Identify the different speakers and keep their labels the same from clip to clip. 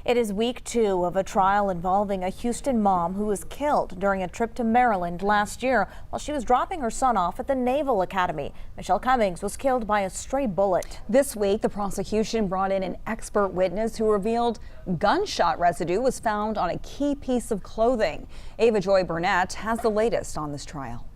Speaker 1: It is week 2 of a trial involving a Houston mom who was killed during a trip to Maryland last year while she was dropping her son off at the Naval Academy. Michelle Cummings was killed by a stray bullet.
Speaker 2: This week, the prosecution brought in an expert witness who revealed gunshot residue was found on a key piece of clothing. Ava Joy Burnett has the latest on this trial.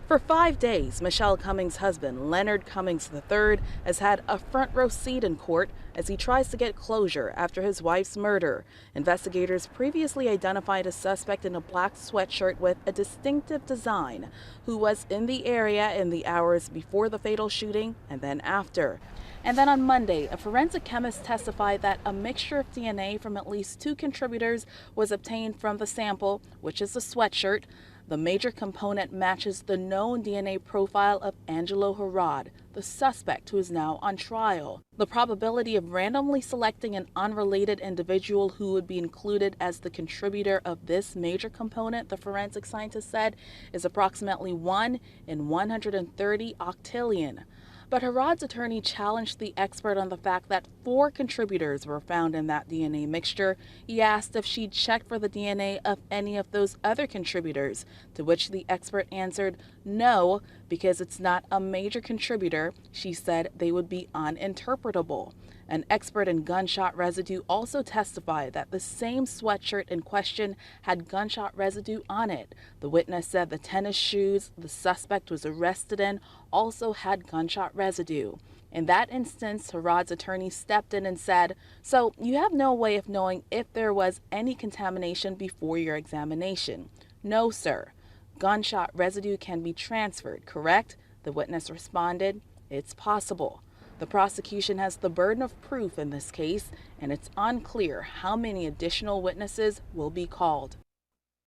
Speaker 3: For 5 days, Michelle Cummings' husband, Leonard Cummings III, has had a front row seat in court as he tries to get closure after his wife's murder. Investigators previously identified a suspect in a black sweatshirt with a distinctive design who was in the area in the hours before the fatal shooting and then after. And then on Monday, a forensic chemist testified that a mixture of DNA from at least 2 contributors was obtained from the sample, which is the sweatshirt. The major component matches the known DNA profile of Angelo Herod, the suspect who is now on trial. The probability of randomly selecting an unrelated individual who would be included as the contributor of this major component, the forensic scientist said, is approximately 1 in 130 octillion. But Herod's attorney challenged the expert on the fact that 4 contributors were found in that DNA mixture. He asked if she'd checked for the DNA of any of those other contributors, to which the expert answered no, because it's not a major contributor. She said they would be uninterpretable. An expert in gunshot residue also testified that the same sweatshirt in question had gunshot residue on it. The witness said the tennis shoes the suspect was arrested in also had gunshot residue. In that instance, Herod's attorney stepped in and said, "So you have no way of knowing if there was any contamination before your examination?" "No, sir. Gunshot residue can be transferred, correct?" The witness responded, "It's possible." The prosecution has the burden of proof in this case, and it's unclear how many additional witnesses will be called.